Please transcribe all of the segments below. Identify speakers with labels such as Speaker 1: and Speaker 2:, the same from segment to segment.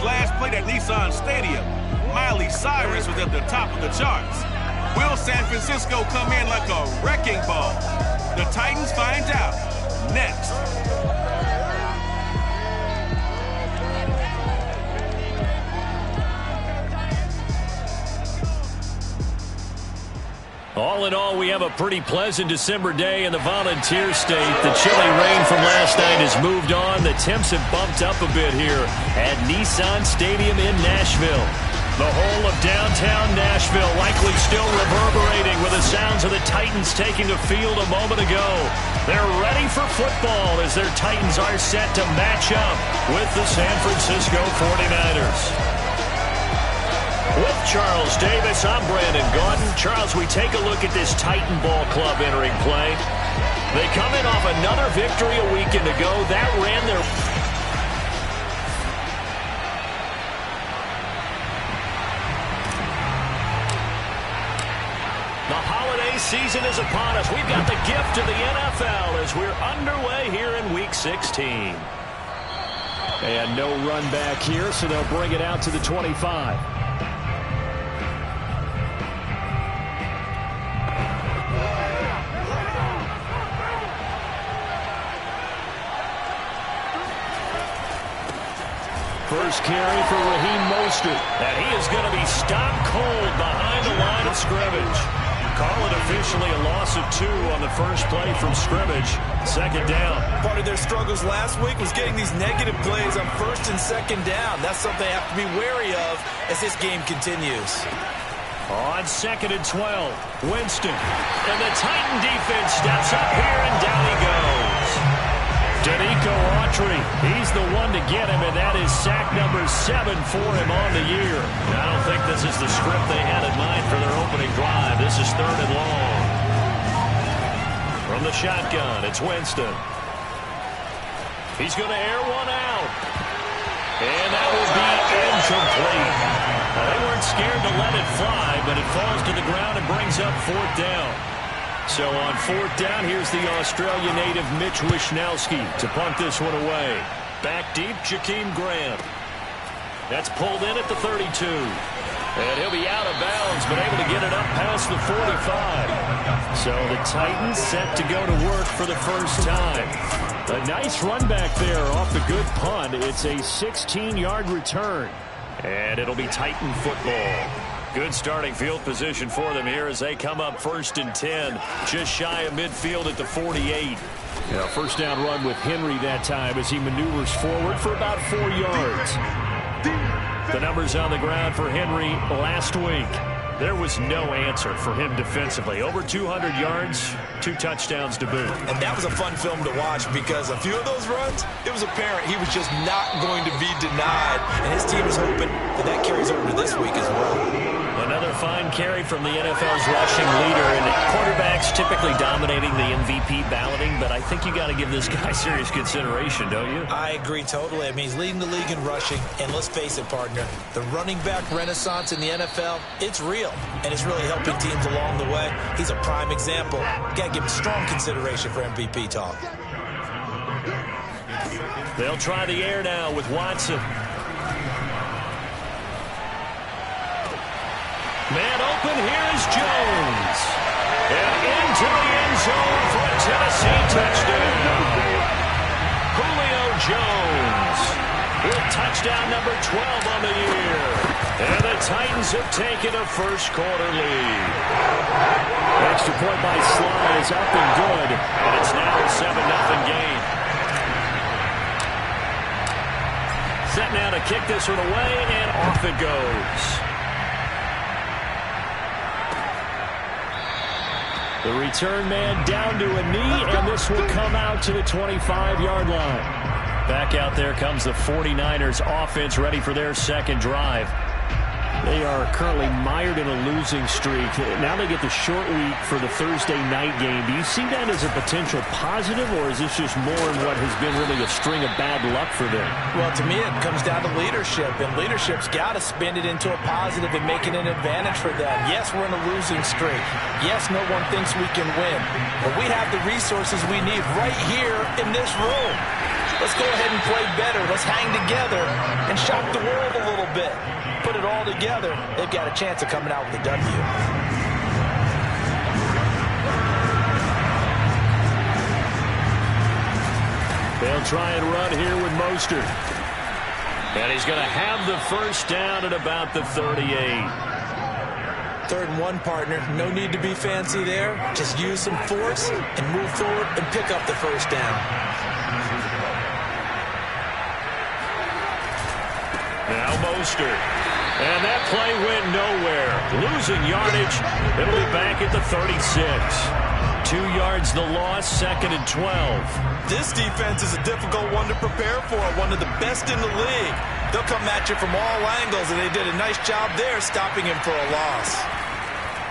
Speaker 1: last played at Nissan Stadium, Miley Cyrus was at the top of the charts. Will San Francisco come in like a wrecking ball? The Titans find out next.
Speaker 2: All in all, we have a pretty pleasant December day in the Volunteer State. The chilly rain from last night has moved on. The temps have bumped up a bit here at Nissan Stadium in Nashville. The whole of downtown Nashville likely still reverberating with the sounds of the Titans taking the field a moment ago. They're ready for football as their Titans are set to match up with the San Francisco 49ers. With Charles Davis, I'm Brandon Gaudin. Charles, we take a look at this Titan ball club entering play. They come in off another victory a weekend ago. That ran their... The holiday season is upon us. We've got the gift of the NFL as we're underway here in Week 16.
Speaker 3: And no run back here, so they'll bring it out to the 25. First carry for Raheem Mostert.
Speaker 2: And he is going to be stopped cold behind the line of scrimmage. Call it officially a loss of 2 on the first play from scrimmage. Second down.
Speaker 4: Part of their struggles last week was getting these negative plays on first and second down. That's something they have to be wary of as this game continues.
Speaker 2: On second and 12, Winston. And the Titan defense steps up here, and down he goes. Danico Autry, he's the one to get him, and that is sack number 7 for him on the year. I don't think this is the script they had in mind for their opening drive. This is 3rd and long. From the shotgun, it's Winston. He's going to air one out. And that will be incomplete. Now, they weren't scared to let it fly, but it falls to the ground and brings up 4th down. So on 4th down, here's the Australia native Mitch Wishnowsky to punt this one away. Back deep, Jakeem Grant. That's pulled in at the 32. And he'll be out of bounds, but able to get it up past the 45. So the Titans set to go to work for the first time. A nice run back there off the good punt. It's a 16-yard return. And it'll be Titan football. Good starting field position for them here as they come up 1st and 10. Just shy of midfield at the 48.
Speaker 3: Yeah, first down run with Henry that time as he maneuvers forward for about 4 yards.
Speaker 2: The numbers on the ground for Henry last week. There was no answer for him defensively. Over 200 yards, 2 touchdowns to boot.
Speaker 4: And that was a fun film to watch because a few of those runs, it was apparent he was just not going to be denied. And his team is hoping that that carries over to this week as well.
Speaker 2: Another fine carry from the NFL's rushing leader. And quarterbacks typically dominating the MVP balloting, but I think you got to give this guy serious consideration, don't you?
Speaker 4: I agree totally. I mean, he's leading the league in rushing. And let's face it, partner, the running back renaissance in the NFL, it's real. And it's really helping teams along the way. He's a prime example. Got to give him strong consideration for MVP talk.
Speaker 2: They'll try the air now with Watson. Man open, here's Jones. And into the end zone for a Tennessee touchdown. Julio Jones with touchdown number 12 on the year. And the Titans have taken a first quarter lead.
Speaker 3: Extra point by Sly is up and good.
Speaker 2: And it's now a 7-0 game. Set now to kick this one away, and off it goes.
Speaker 3: The return man down to a knee, and this will come out to the 25-yard line.
Speaker 2: Back out there comes the 49ers offense ready for their second drive.
Speaker 3: They are currently mired in a losing streak. Now they get the short week for the Thursday night game. Do you see that as a potential positive, or is this just more in what has been really a string of bad luck for them?
Speaker 4: Well, to me, it comes down to leadership, and leadership's got to spin it into a positive and make it an advantage for them. Yes, we're in a losing streak. Yes, no one thinks we can win, but we have the resources we need right here in this room. Let's go ahead and play better. Let's hang together and shock the world a little bit. Put it all together. They've got a chance of coming out with a W.
Speaker 2: They'll try and run here with Mostert. And he's going to have the first down at about the 38.
Speaker 4: 3rd and 1, partner. No need to be fancy there. Just use some force and move forward and pick up the first down.
Speaker 2: Now Mostert. And that play went nowhere. Losing yardage. It'll be back at the 36. 2 yards the loss, 2nd and 12.
Speaker 4: This defense is a difficult one to prepare for, one of the best in the league. They'll come at you from all angles, and they did a nice job there stopping him for a loss.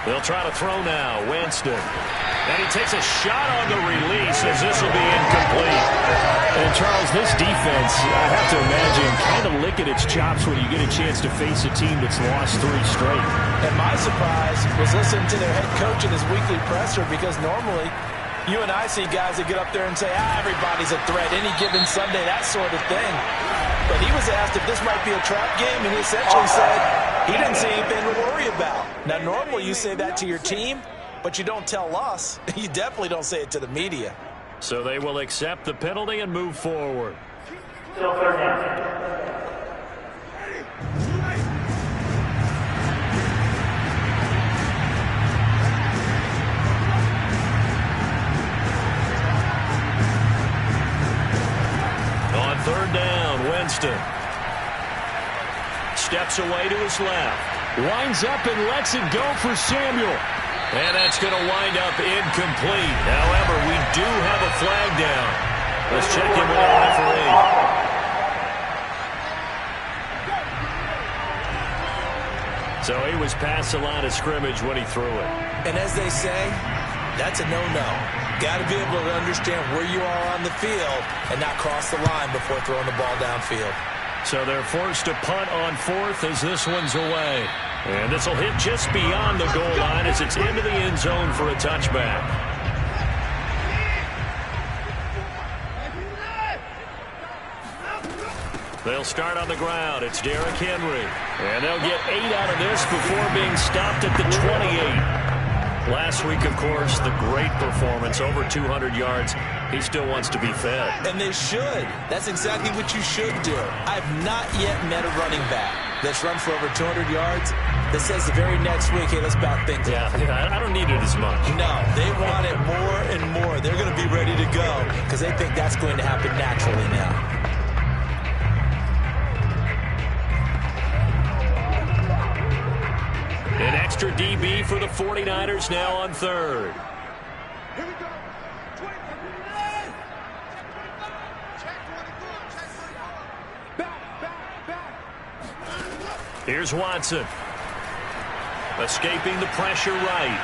Speaker 2: They'll try to throw now. Winston. And he takes a shot on the release as this will be incomplete.
Speaker 3: And, Charles, this defense, I have to imagine, kind of licking its chops when you get a chance to face a team that's lost 3 straight.
Speaker 4: And my surprise was listening to their head coach in his weekly presser, because normally you and I see guys that get up there and say, everybody's a threat, any given Sunday, that sort of thing. But he was asked if this might be a trap game, and he essentially said he didn't see anything to worry about. Now, normally you say that to your team, but you don't tell us. You definitely don't say it to the media.
Speaker 2: So they will accept the penalty and move forward.
Speaker 5: Still 3rd down.
Speaker 2: On 3rd down, Winston. Steps away to his left.
Speaker 3: Winds up and lets it go for Samuel.
Speaker 2: And that's going to wind up incomplete. However, we do have a flag down. Let's check in with the referee. So he was past the line of scrimmage when he threw it.
Speaker 4: And as they say, that's a no-no. Got to be able to understand where you are on the field and not cross the line before throwing the ball downfield.
Speaker 2: So they're forced to punt on 4th as this one's away. And this will hit just beyond the goal line as it's into the end zone for a touchback. They'll start on the ground. It's Derrick Henry. And they'll get 8 out of this before being stopped at the 28. Last week, of course, the great performance, over 200 yards. He still wants to be fed.
Speaker 4: And they should. That's exactly what you should do. I've not yet met a running back that's run for over 200 yards that says the very next week, hey, let's back things up.
Speaker 2: Yeah, I don't need it as much.
Speaker 4: No, they want it more and more. They're going to be ready to go because they think that's going to happen naturally now.
Speaker 2: An extra DB for the 49ers now on 3rd. Here's Watson. Escaping the pressure right.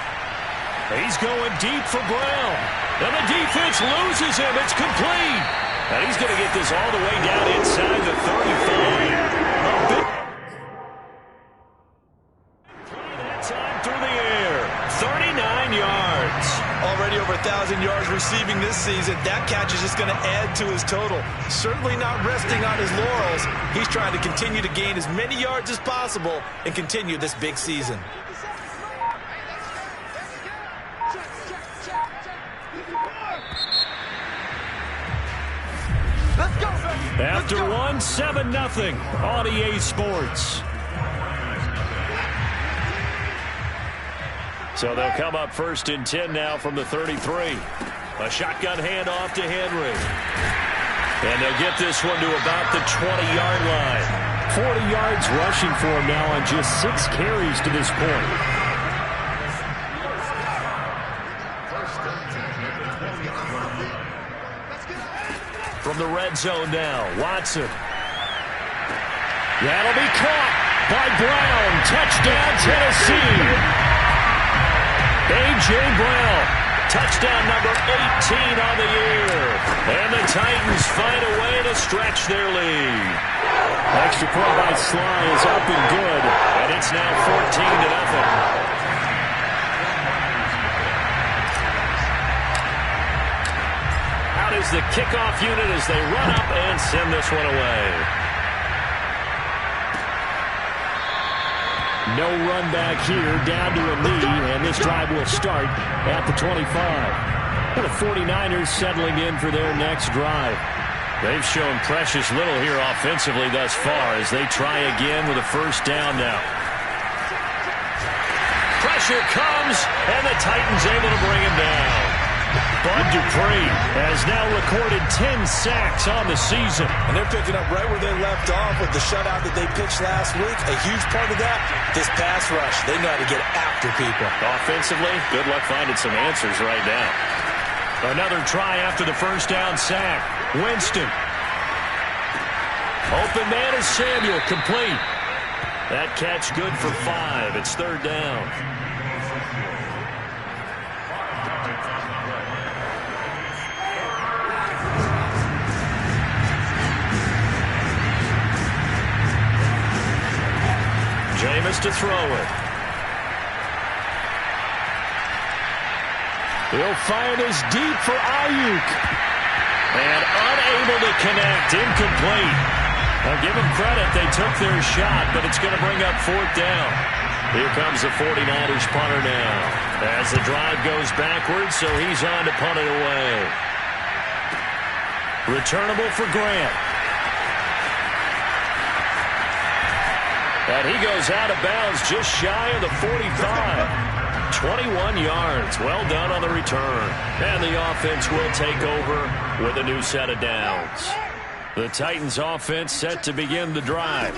Speaker 2: He's going deep for Brown. And the defense loses him. It's complete. And he's going to get this all the way down inside the 35. That time through the air. 39 yards.
Speaker 4: Already over 1,000 yards receiving this season. That catch is just going to add to his total. Certainly not resting on his laurels. He's trying to continue to gain as many yards as possible and continue this big season.
Speaker 2: After 1, 7-0 on EA Sports. So they'll come up 1st and 10 now from the 33. A shotgun handoff to Henry. And they'll get this one to about the 20-yard line.
Speaker 3: 40 yards rushing for him now on just 6 carries to this point.
Speaker 2: From the red zone now, Watson. That'll be caught by Brown. Touchdown, Tennessee. A.J. Brown, touchdown number 18 on the year. And the Titans find a way to stretch their lead.
Speaker 3: Extra point by Sly is up and good.
Speaker 2: And it's now 14-0. is the kickoff unit as they run up and send this one away.
Speaker 3: No run back here, down to a knee, and this drive will start at the 25. And the 49ers settling in for their next drive.
Speaker 2: They've shown precious little here offensively thus far as they try again with a first down now. Pressure comes, and the Titans able to bring him down. Bud Dupree has now recorded 10 sacks on the season.
Speaker 4: And they're picking up right where they left off with the shutout that they pitched last week. A huge part of that, this pass rush. They know how to get after people.
Speaker 2: Offensively, good luck finding some answers right now. Another try after the first down sack. Winston. Open man is Samuel, complete. That catch good for 5. It's third down. Jameis to throw it.
Speaker 3: He'll find his deep for Ayuk.
Speaker 2: And unable to connect. Incomplete. Now give them credit. They took their shot, but it's going to bring up fourth down. Here comes the 49ers punter now. As the drive goes backwards, so he's on to punt it away. Returnable for Grant. And he goes out of bounds just shy of the 45. 21 yards. Well done on the return. And the offense will take over with a new set of downs. The Titans offense set to begin the drive.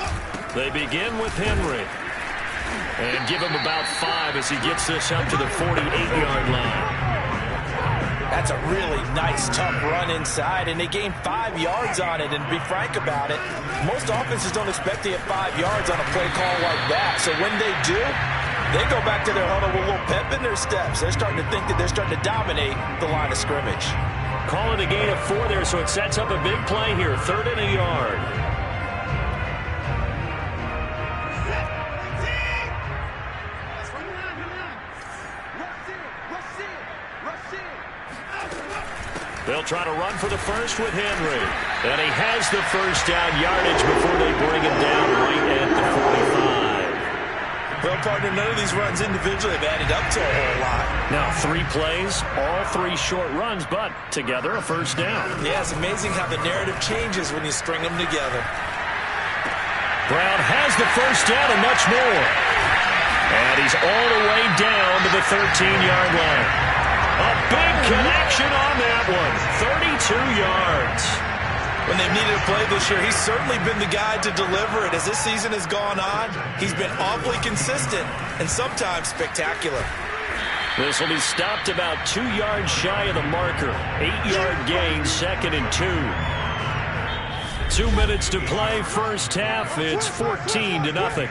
Speaker 2: They begin with Henry. And give him about 5 as he gets this up to the 48-yard line.
Speaker 4: That's a really nice, tough run inside, and they gained 5 yards on it. And to be frank about it, most offenses don't expect to get 5 yards on a play call like that. So when they do, they go back to their huddle with a little pep in their steps. They're starting to think that they're starting to dominate the line of scrimmage.
Speaker 2: Call it a gain of 4 there, so it sets up a big play here. 3rd and a yard. They'll try to run for the first with Henry. And he has the first down yardage before they bring him down right at the 45.
Speaker 4: Well, partner, none of these runs individually have added up to a whole lot.
Speaker 2: Now 3 plays, all 3 short runs, but together a first down.
Speaker 4: Yeah, it's amazing how the narrative changes when you string them together.
Speaker 2: Brown has the first down and much more. And he's all the way down to the 13-yard line. A big connection on that one. 32 yards.
Speaker 4: When they've needed a play this year, he's certainly been the guy to deliver it. As this season has gone on, he's been awfully consistent and sometimes spectacular.
Speaker 2: This will be stopped about 2 yards shy of the marker. 8-yard gain, 2nd and 2. 2 minutes to play, first half. It's 14-0.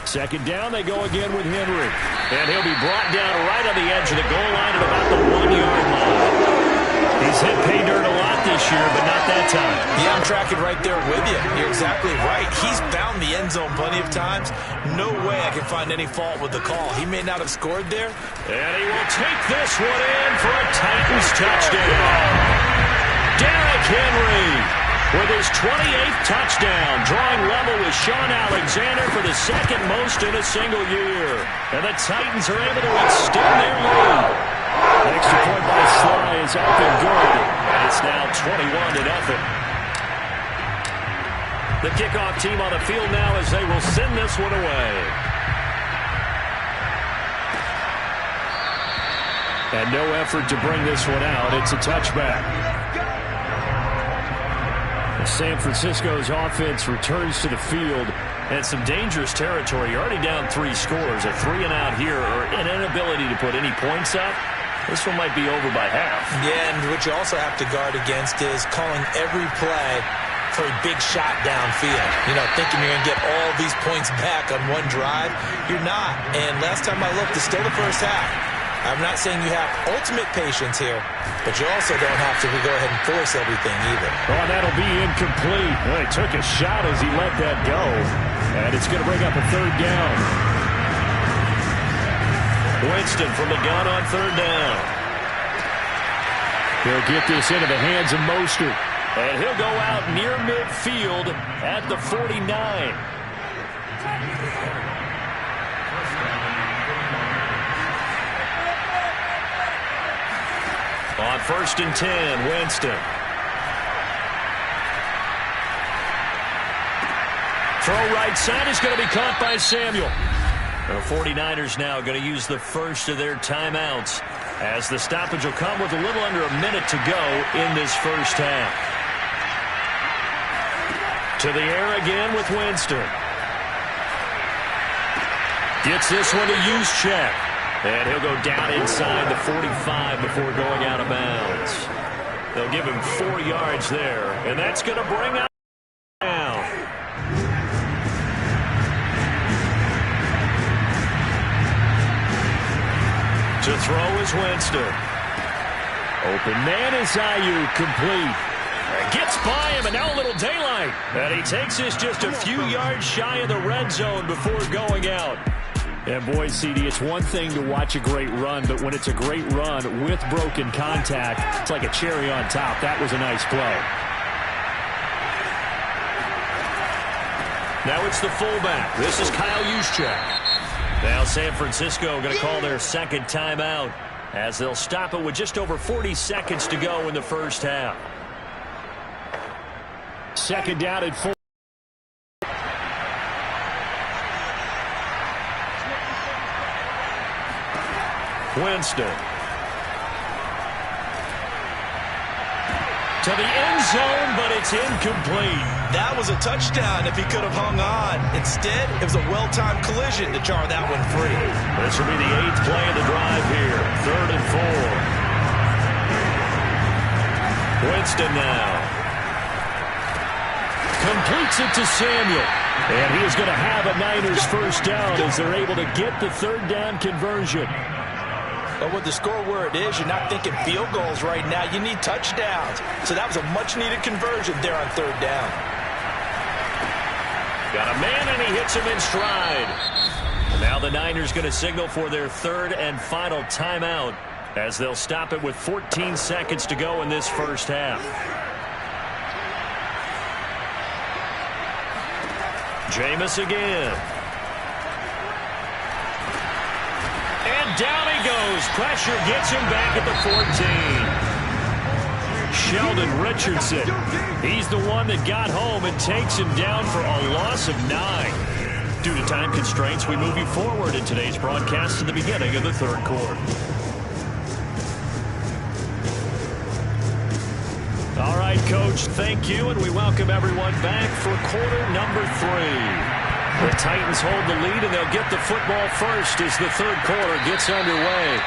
Speaker 3: Second down, they go again with Henry.
Speaker 2: And he'll be brought down right on the edge of the goal line at about the 1-yard line. He's hit pay dirt a lot this year, but not that time.
Speaker 4: Yeah, I'm tracking right there with you. You're exactly right. He's found the end zone plenty of times. No way I can find any fault with the call. He may not have scored there.
Speaker 2: And he will take this one in for a Titans touchdown. Derrick Henry with his 28th touchdown, drawing level with Sean Alexander for the 2nd most in a single year. And the Titans are able to extend their lead.
Speaker 3: Extra point by Sly is up and good.
Speaker 2: And it's now 21-0. The kickoff team on the field now as they will send this one away.
Speaker 3: And no effort to bring this one out. It's a touchback. San Francisco's offense returns to the field.
Speaker 2: And some dangerous territory. You're already down 3 scores. A 3-and-out here or an inability to put any points up. This one might be over by half.
Speaker 4: Yeah, and what you also have to guard against is calling every play for a big shot downfield. You know, thinking you're going to get all these points back on one drive. You're not. And last time I looked, it's still the first half. I'm not saying you have ultimate patience here, but you also don't have to go ahead and force everything either.
Speaker 2: Oh, that'll be incomplete. Well, he took a shot as he let that go. And it's going to bring up a third down. Winston from the gun on third down. He'll get this into the hands of Mostert. And he'll go out near midfield at the 49. On 1st and 10, Winston. Throw right side is going to be caught by Samuel. The 49ers now going to use the first of their timeouts as the stoppage will come with a little under a minute to go in this first half. To the air again with Winston. Gets this one to Juszczyk. And he'll go down inside the 45 before going out of bounds. They'll give him 4 yards there, and that's going to bring out down. To throw is Winston. Open man is Ayuk, complete. Gets by him, and now a little daylight. And he takes this just a few yards shy of the red zone before going out. And boy, CD, it's one thing to watch a great run, but when it's a great run with broken contact, it's like a cherry on top. That was a nice play. Now it's the fullback. This is Kyle Juszczyk. Now San Francisco going to call their second timeout as they'll stop it with just over 40 seconds to go in the first half. Second down at 4. Winston. To the end zone, but it's incomplete.
Speaker 4: That was a touchdown if he could have hung on. Instead, it was a well-timed collision to jar that one free.
Speaker 2: This will be the 8th play of the drive here. 3rd and 4. Winston now. Completes it to Samuel. And he is going to have a Niners first down as they're able to get the 3rd down conversion.
Speaker 4: But with the score where it is, you're not thinking field goals right now. You need touchdowns. So that was a much-needed conversion there on 3rd down.
Speaker 2: Got a man, and he hits him in stride. And now the Niners going to signal for their 3rd and final timeout as they'll stop it with 14 seconds to go in this first half. Jameis again. And down he goes. Pressure gets him back at the 14. Sheldon Richardson. He's the one that got home and takes him down for a loss of 9. Due to time constraints, we move you forward in today's broadcast to the beginning of the 3rd quarter. All right, Coach, thank you, and we welcome everyone back for quarter number 3. The Titans hold the lead, and they'll get the football first as the 3rd quarter gets underway.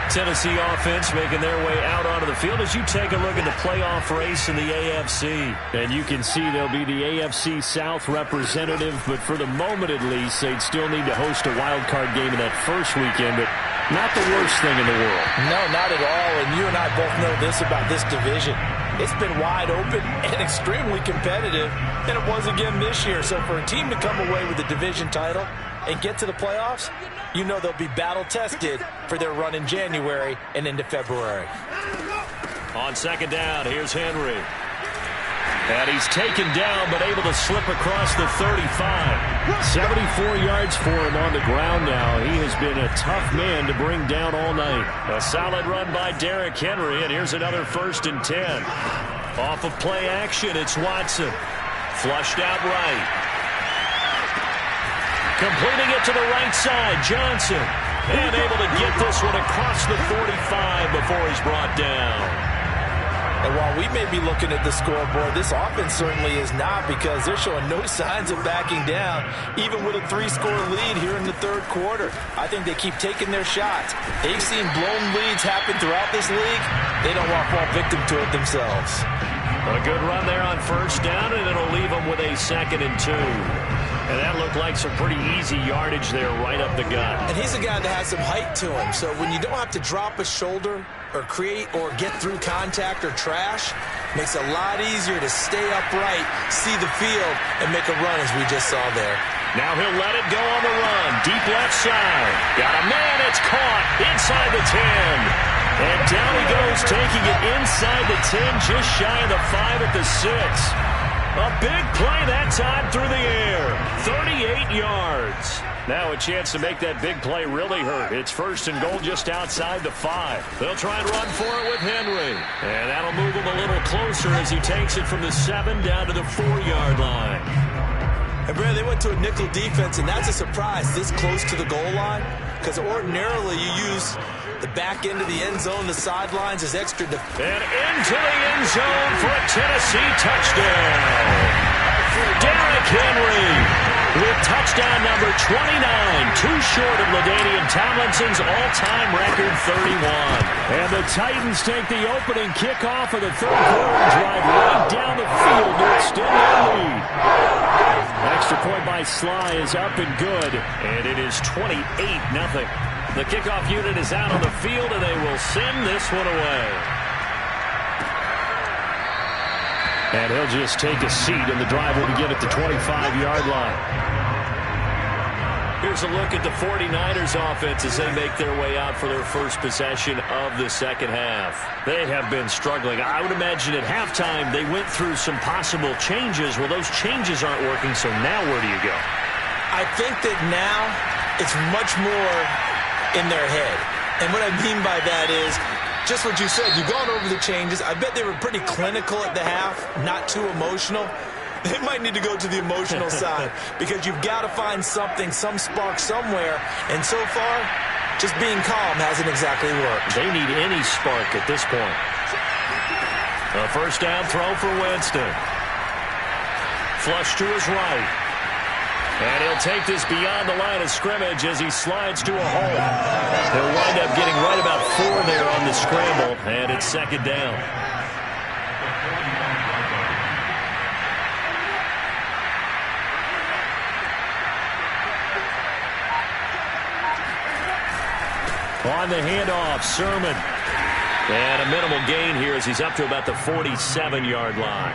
Speaker 2: Tennessee offense making their way out onto the field as you take a look at the playoff race in the AFC.
Speaker 3: And you can see they'll be the AFC South representative, but for the moment at least, they'd still need to host a wild card game in that first weekend, but not the worst thing in the world.
Speaker 4: No, not at all, and you and I both know this about this division. It's been wide open and extremely competitive, and it was again this year. So for a team to come away with the division title and get to the playoffs, you know they'll be battle-tested for their run in January and into February.
Speaker 2: On 2nd down, here's Henry. And he's taken down, but able to slip across the 35.
Speaker 3: 74 yards for him on the ground now. He has been a tough man to bring down all night.
Speaker 2: A solid run by Derrick Henry, and here's another 1st and 10. Off of play action, it's Watson. Flushed out right. Completing it to the right side, Johnson. And able to get this one across the 45 before he's brought down.
Speaker 4: And while we may be looking at the scoreboard, this offense certainly is not, because they're showing no signs of backing down, even with a 3-score lead here in the 3rd quarter. I think they keep taking their shots. They've seen blown leads happen throughout this league. They don't want to fall victim to it themselves.
Speaker 2: A good run there on 1st down, and it'll leave them with a 2nd and 2. And that looked like some pretty easy yardage there right up the gut.
Speaker 4: And he's a guy that has some height to him. So when you don't have to drop a shoulder or create or get through contact or trash, makes it a lot easier to stay upright, see the field, and make a run as we just saw there.
Speaker 2: Now he'll let it go on the run. Deep left side. Got a man. It's caught inside the 10. And down he goes, taking it inside the 10, just shy of the 5 at the 6. A big play that time through the air. 38 yards. Now a chance to make that big play really hurt. It's first and goal just outside the 5. They'll try and run for it with Henry. And that'll move him a little closer as he takes it from the 7 down to the 4-yard line.
Speaker 4: And Brad, they went to a nickel defense, and that's a surprise this close to the goal line, because ordinarily you use the back end of the end zone, the sidelines as extra. And
Speaker 2: into the end zone for a Tennessee touchdown. Derrick Henry with touchdown number 29, too short of LaDainian Tomlinson's all-time record 31. And the Titans take the opening kickoff of the third quarter and drive right down the field to extend their lead. Extra point by Sly is up and good, and it is 28-0. The kickoff unit is out on the field, and they will send this one away. And he'll just take a seat, and the drive will begin at the 25-yard line. Here's a look at the 49ers offense as they make their way out for their first possession of the second half. They have been struggling. I would imagine at halftime they went through some possible changes. Well, those changes aren't working, so now where do you go?
Speaker 4: I think that now it's much more in their head. And what I mean by that is just what you said. You've gone over the changes. I bet they were pretty clinical at the half, not too emotional. They might need to go to the emotional side because you've got to find something, some spark somewhere. And so far, just being calm hasn't exactly worked.
Speaker 2: They need any spark at this point. A first down throw for Winston. Flush to his right. And he'll take this beyond the line of scrimmage as he slides to a hole. He'll wind up getting right about 4 there on the scramble, and it's second down. On the handoff, Sermon. And a minimal gain here as he's up to about the 47-yard line.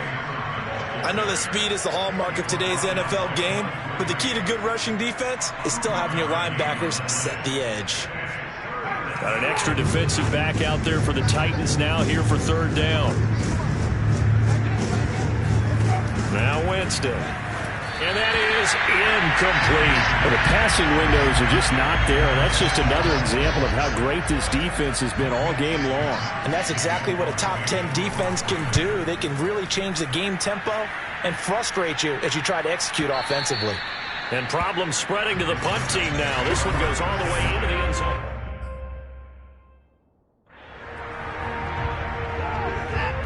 Speaker 4: I know that speed is the hallmark of today's NFL game, but the key to good rushing defense is still having your linebackers set the edge.
Speaker 2: Got an extra defensive back out there for the Titans now here for third down. Now Winston. And that is incomplete.
Speaker 3: Well, the passing windows are just not there. That's just another example of how great this defense has been all game long.
Speaker 4: And that's exactly what a top 10 defense can do. They can really change the game tempo and frustrate you as you try to execute offensively.
Speaker 2: And problems spreading to the punt team now. This one goes all the way into the end zone.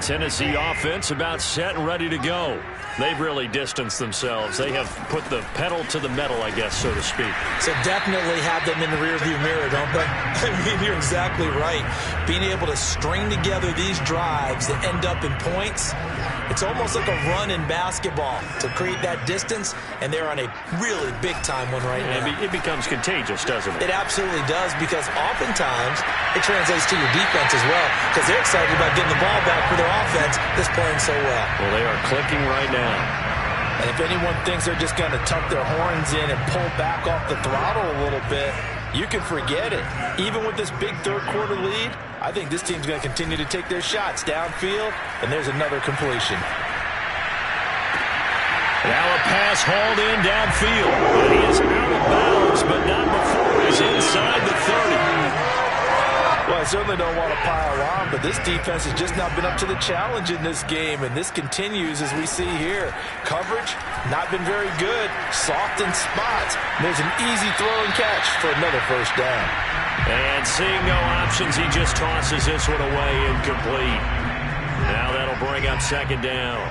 Speaker 2: Tennessee offense about set and ready to go. They've really distanced themselves. They have put the pedal to the metal, I guess, so to speak.
Speaker 4: So definitely have them in the rearview mirror, don't they? I mean, you're exactly right. Being able to string together these drives that end up in points, it's almost like a run in basketball to create that distance, and they're on a really big-time one right now.
Speaker 2: It becomes contagious, doesn't it?
Speaker 4: It absolutely does, because oftentimes it translates to your defense as well, because they're excited about getting the ball back for their offense that's playing so well.
Speaker 2: Well, they are clicking right now.
Speaker 4: And if anyone thinks they're just going to tuck their horns in and pull back off the throttle a little bit, you can forget it. Even with this big third-quarter lead, I think this team's going to continue to take their shots downfield, and there's another completion.
Speaker 2: Now a pass hauled in downfield. And he is out of bounds, but not before he's inside the 30.
Speaker 4: Well, I certainly don't want to pile on, but this defense has just not been up to the challenge in this game, and this continues as we see here. Coverage, not been very good. Soft in spots. There's an easy throw and catch for another first down.
Speaker 2: And seeing no options, he just tosses this one away incomplete. Now that'll bring up second down.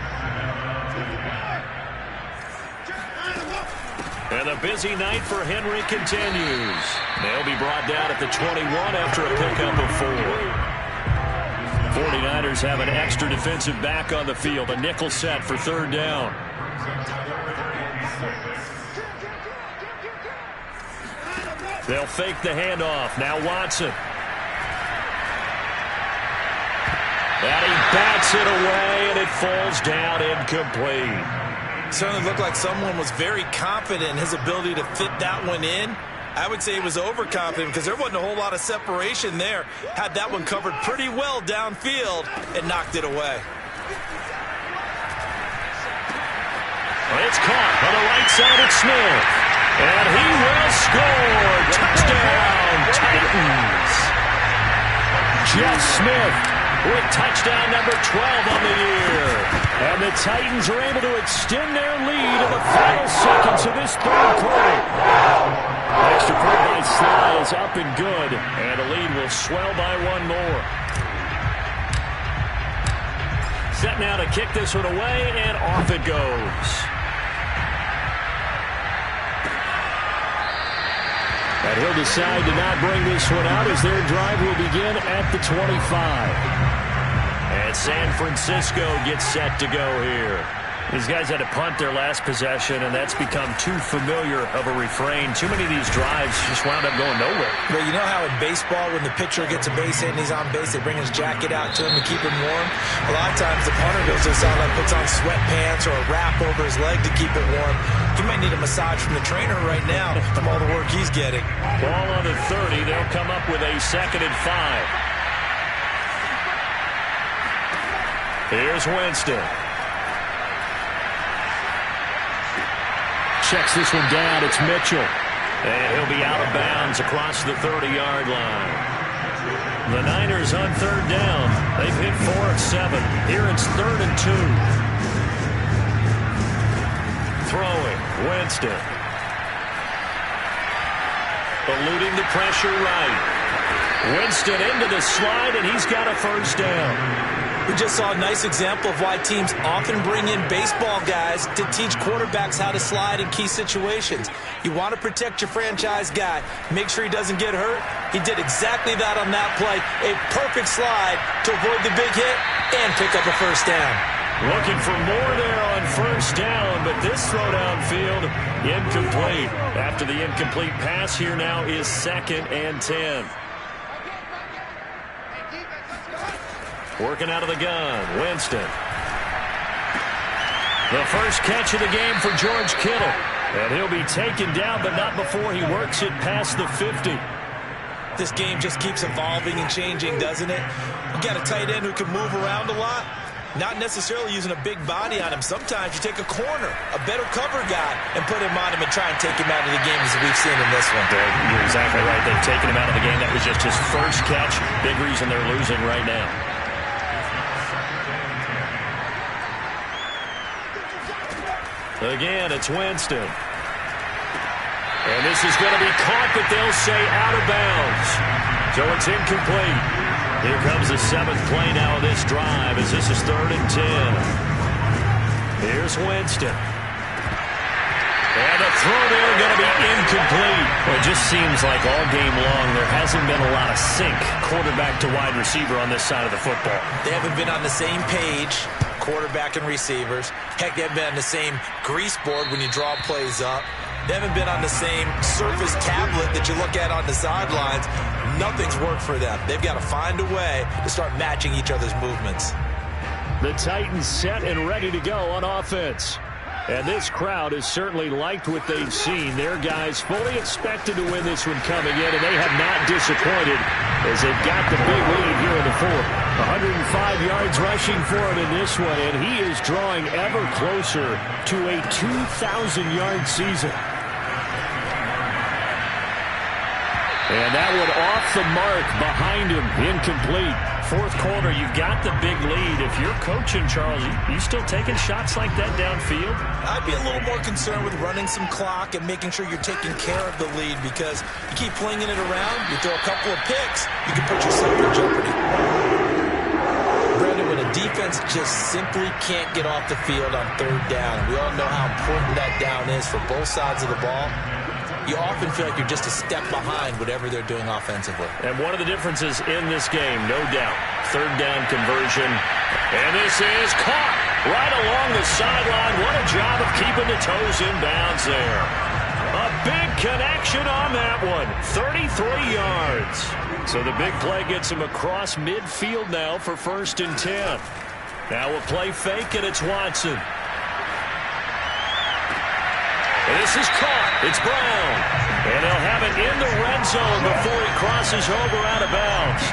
Speaker 2: And the busy night for Henry continues. They'll be brought down at the 21 after a pickup of 4. 49ers have an extra defensive back on the field. A nickel set for third down. They'll fake the handoff. Now Watson. And he bats it away, and it falls down incomplete.
Speaker 4: Certainly looked like someone was very confident in his ability to fit that one in. I would say he was overconfident because there wasn't a whole lot of separation there. Had that one covered pretty well downfield and knocked it away.
Speaker 2: It's caught on the right side of Smith. And he will score. Touchdown, Titans. Jeff Smith with touchdown number 12 on the year. And the Titans are able to extend their lead in the final seconds of this third quarter. Extra point by Sly is up and good. And the lead will swell by one more. Set now to kick this one away, and off it goes. And he'll decide to not bring this one out as their drive will begin at the 25. And San Francisco gets set to go here. These guys had to punt their last possession, and that's become too familiar of a refrain. Too many of these drives just wound up going nowhere.
Speaker 4: But you know how in baseball, when the pitcher gets a base hit and he's on base, they bring his jacket out to him to keep him warm? A lot of times the punter goes to the sideline, puts on sweatpants or a wrap over his leg to keep it warm. He might need a massage from the trainer right now from all the work he's getting.
Speaker 2: Ball on the 30. They'll come up with a 2nd and 5. Here's Winston. Checks this one down. It's Mitchell. And he'll be out of bounds across the 30-yard line. The Niners on 3rd down. They've hit 4 of 7. Here it's 3rd and 2. Throwing. Winston. Eluding the pressure right. Winston into the slide, and he's got a 1st down.
Speaker 4: We just saw a nice example of why teams often bring in baseball guys to teach quarterbacks how to slide in key situations. You want to protect your franchise guy. Make sure he doesn't get hurt. He did exactly that on that play. A perfect slide to avoid the big hit and pick up a 1st down.
Speaker 2: Looking for more there on 1st down, but this throw downfield incomplete. After the incomplete pass, here now is 2nd and 10. Working out of the gun, Winston. The first catch of the game for George Kittle. And he'll be taken down, but not before he works it past the 50.
Speaker 4: This game just keeps evolving and changing, doesn't it? You got a tight end who can move around a lot. Not necessarily using a big body on him. Sometimes you take a corner, a better cover guy, and put him on him and try and take him out of the game as we've seen in this one.
Speaker 2: You're exactly right. They've taken him out of the game. That was just his first catch. Big reason they're losing right now. Again, it's Winston. And this is going to be caught, but they'll say out of bounds. So it's incomplete. Here comes the 7th play now of this drive as this is 3rd and 10. Here's Winston. And the throw there going to be incomplete. Well, it just seems like all game long there hasn't been a lot of sync quarterback to wide receiver on this side of the football.
Speaker 4: They haven't been on the same page, quarterback and receivers. Heck, they haven't been on the same grease board when you draw plays up. They haven't been on the same Surface tablet that you look at on the sidelines. Nothing's worked for them. They've got to find a way to start matching each other's movements.
Speaker 2: The Titans set and ready to go on offense. And this crowd has certainly liked what they've seen. Their guys fully expected to win this one coming in, and they have not disappointed as they've got the big lead here in the 4th. 105 yards rushing for him in this one, and he is drawing ever closer to a 2,000-yard season. And that one off the mark behind him, incomplete. 4th quarter, you've got the big lead. If you're coaching, Charles, you still taking shots like that downfield?
Speaker 4: I'd be a little more concerned with running some clock and making sure you're taking care of the lead, because you keep flinging it around, you throw a couple of picks, you can put yourself in jeopardy. Brandon, when a defense just simply can't get off the field on 3rd down, we all know how important that down is for both sides of the ball. You often feel like you're just a step behind whatever they're doing offensively.
Speaker 2: And one of the differences in this game, no doubt, 3rd down conversion. And this is caught right along the sideline. What a job of keeping the toes in bounds there. A big connection on that one. 33 yards. So the big play gets him across midfield now for 1st and 10. Now a play fake, and it's Watson. This is caught. It's Brown. And he'll have it in the red zone before he crosses over out of bounds.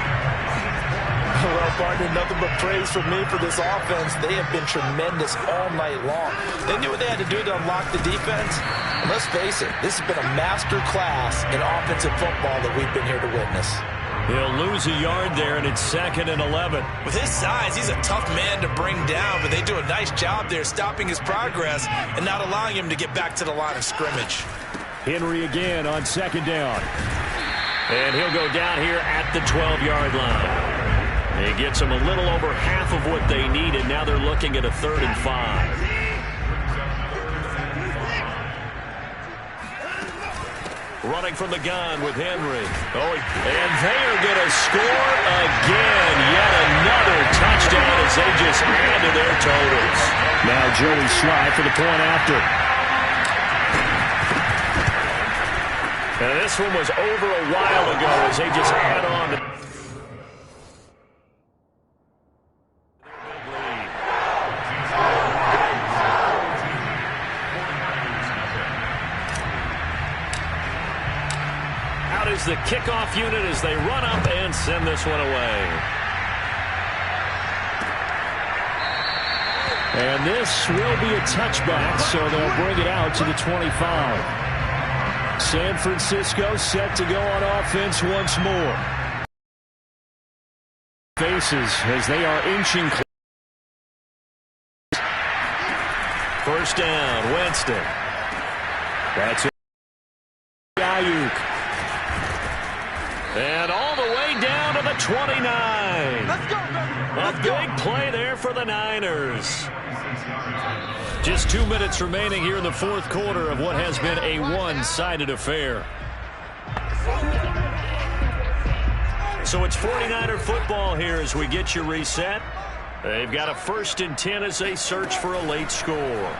Speaker 4: Well, partner, nothing but praise from me for this offense. They have been tremendous all night long. They knew what they had to do to unlock the defense. And let's face it, this has been a master class in offensive football that we've been here to witness.
Speaker 2: He'll lose a yard there, and it's 2nd and 11.
Speaker 4: With his size, he's a tough man to bring down, but they do a nice job there stopping his progress and not allowing him to get back to the line of scrimmage.
Speaker 2: Henry again on 2nd down. And he'll go down here at the 12-yard line. He gets them a little over half of what they needed. Now they're looking at a 3rd and 5. Running from the gun with Henry. And they are going to score again. Yet another touchdown as they just add to their totals.
Speaker 3: Now Joey Sly for the point after.
Speaker 2: And this one was over a while ago as they just add on to is the kickoff unit as they run up and send this one away.
Speaker 3: And this will be a touchback, so they'll bring it out to the 25. San Francisco set to go on offense once more. Faces as they are inching close.
Speaker 2: 1st down, Winston.
Speaker 3: That's it. Ayuk.
Speaker 2: And all the way down to the 29.
Speaker 5: Let's go, baby.
Speaker 2: A big play there for the Niners. Just 2 minutes remaining here in the 4th quarter of what has been a one-sided affair. So it's 49er football here as we get you reset. They've got a 1st and 10 as they search for a late score.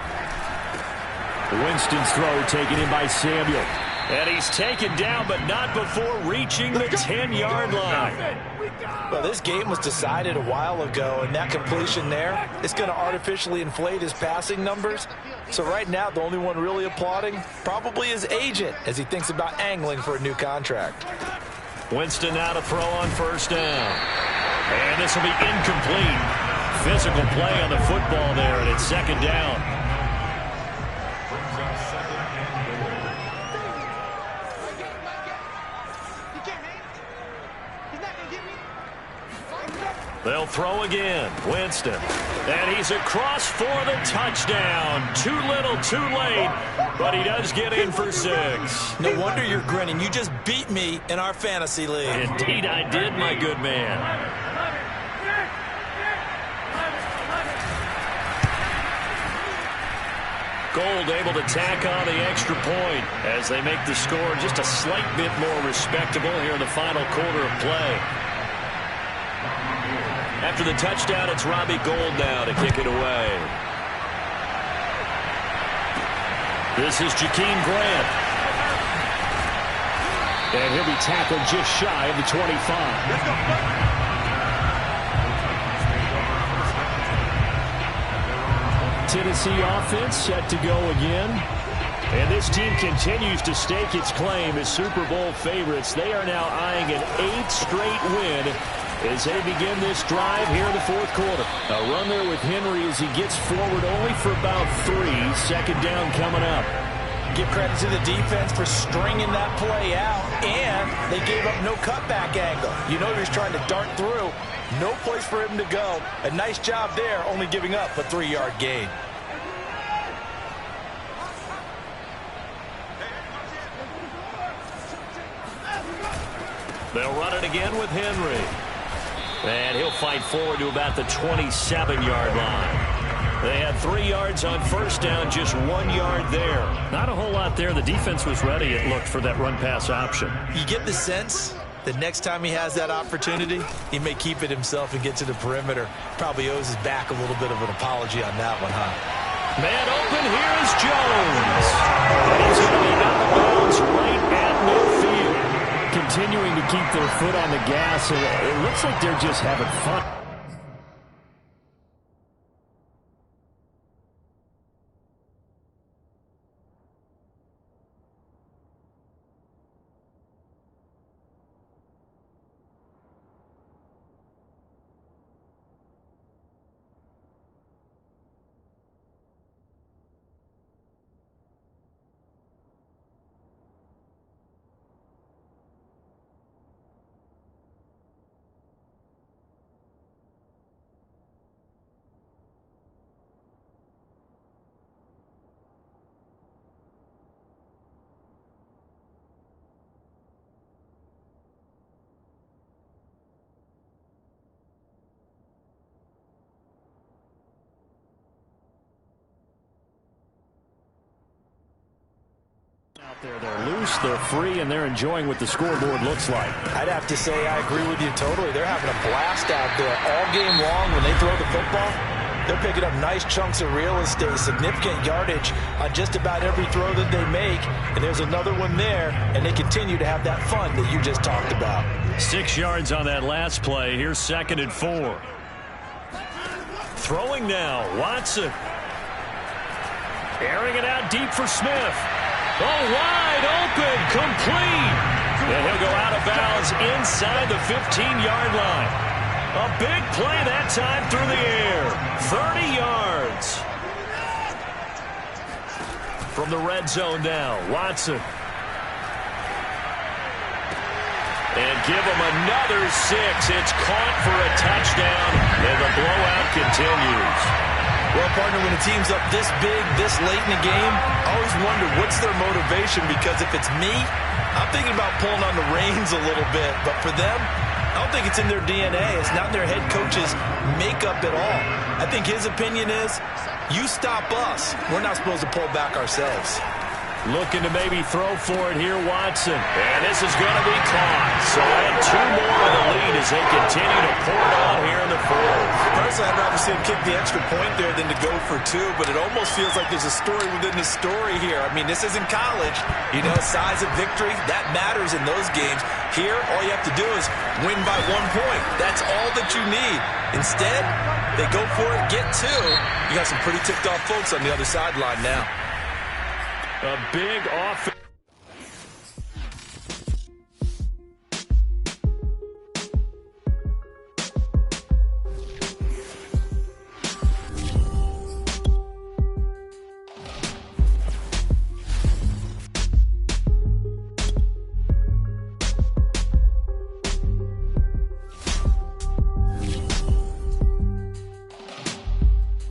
Speaker 3: Winston's throw taken in by Samuel.
Speaker 2: And he's taken down, but not before reaching the 10-yard line.
Speaker 4: Well, this game was decided a while ago, and that completion there is going to artificially inflate his passing numbers. So right now, the only one really applauding probably his agent as he thinks about angling for a new contract.
Speaker 2: Winston now to throw on 1st down. And this will be incomplete. Physical play on the football there, and it's 2nd down. They'll throw again. Winston. And he's across for the touchdown. Too little, too late. But he does get in for 6.
Speaker 4: No wonder you're grinning. You just beat me in our fantasy league.
Speaker 2: Indeed I did, my good man. Gold able to tack on the extra point as they make the score just a slight bit more respectable here in the final quarter of play. After the touchdown, it's Robbie Gould now to kick it away. This is Jakeem Grant.
Speaker 3: And he'll be tackled just shy of the 25. Tennessee offense set to go again. And this team continues to stake its claim as Super Bowl favorites. They are now eyeing an 8th straight win as they begin this drive here in the 4th quarter. A run there with Henry as he gets forward only for about 3. 2nd down coming up.
Speaker 4: Give credit to the defense for stringing that play out, and they gave up no cutback angle. You know he was trying to dart through. No place for him to go. A nice job there, only giving up a 3-yard gain.
Speaker 2: They'll run it again with Henry. And he'll fight forward to about the 27-yard line. They had 3 yards on 1st down, just 1 yard there.
Speaker 3: Not a whole lot there. The defense was ready, it looked, for that run-pass option.
Speaker 4: You get the sense that next time he has that opportunity, he may keep it himself and get to the perimeter. Probably owes his back a little bit of an apology on that one, huh?
Speaker 2: Man open, here is Jones. And he's going to be out of bounds
Speaker 3: keep their foot on the gas, and it looks like they're just having fun. Out there, they're loose, they're free, and they're enjoying what the scoreboard looks like.
Speaker 4: I'd have to say I agree with you totally. They're having a blast out there all game long when they throw the football. They're picking up nice chunks of real estate, significant yardage on just about every throw that they make. And there's another one there, and they continue to have that fun that you just talked about.
Speaker 2: 6 yards on that last play. Here's 2nd and 4. Throwing now, Watson. Airing it out deep for Smith. Oh, wide open, complete. And he'll go out of bounds inside the 15-yard line. A big play that time through the air. 30 yards. From the red zone now, Watson. And give him another 6. It's caught for a touchdown, and the blowout continues.
Speaker 4: Well, partner, when a team's up this big, this late in the game, I always wonder what's their motivation, because if it's me, I'm thinking about pulling on the reins a little bit. But for them, I don't think it's in their DNA. It's not in their head coach's makeup at all. I think his opinion is, you stop us, we're not supposed to pull back ourselves.
Speaker 2: Looking to maybe throw for it here, Watson. And this is going to be caught. So add 2 more to the lead as they continue to pour it on here in the 4th.
Speaker 4: Personally, I'd rather see him kick the extra point there than to go for 2, but it almost feels like there's a story within the story here. I mean, this isn't college. You know, size of victory, that matters in those games. Here, all you have to do is win by 1 point. That's all that you need. Instead, they go for it, get 2. You got some pretty ticked off folks on the other sideline now.
Speaker 2: A big offense.